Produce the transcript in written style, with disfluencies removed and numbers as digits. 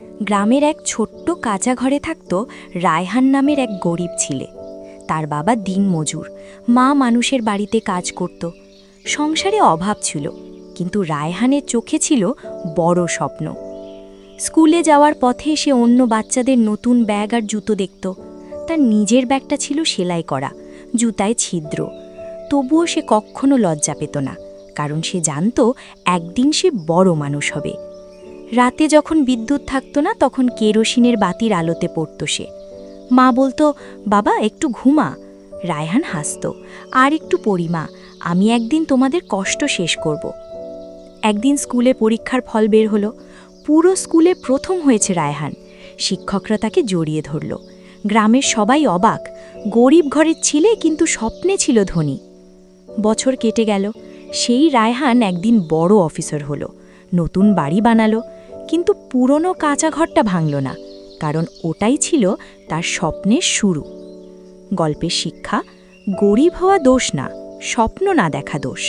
গ্রামের এক ছোট্ট কাঁচা ঘরে থাকত রায়হান নামের এক গরিব ছেলে। তার বাবা দিনমজুর, মা মানুষের বাড়িতে কাজ করত। সংসারে অভাব ছিল, কিন্তু রায়হানের চোখে ছিল বড় স্বপ্ন। স্কুলে যাওয়ার পথে সে অন্য বাচ্চাদের নতুন ব্যাগ আর জুতো দেখত। তার নিজের ব্যাগটা ছিল সেলাই করা, জুতায় ছিদ্র। তবুও সে কখনো লজ্জা পেত না, কারণ সে জানত একদিন সে বড় মানুষ হবে। রাতে যখন বিদ্যুৎ থাকতো না, তখন কেরোসিনের বাতির আলোতে পড়ত সে। মা বলতো, বাবা একটু ঘুমা। রায়হান হাসত, আর একটু পড়ি মা, আমি একদিন তোমাদের কষ্ট শেষ করব। একদিন স্কুলে পরীক্ষার ফল বের হলো। পুরো স্কুলে প্রথম হয়েছে রায়হান। শিক্ষকরা তাকে জড়িয়ে ধরল। গ্রামের সবাই অবাক, গরিব ঘরের ছেলে কিন্তু স্বপ্নে ছিল ধনী। বছর কেটে গেল। সেই রায়হান একদিন বড় অফিসার হলো, নতুন বাড়ি বানালো, কিন্তু পুরনো কাঁচা ঘরটা ভাঙল না, কারণ ওটাই ছিল তার স্বপ্নের শুরু। গল্পের শিক্ষা: গরিব হওয়া দোষ না, স্বপ্ন না দেখা দোষ।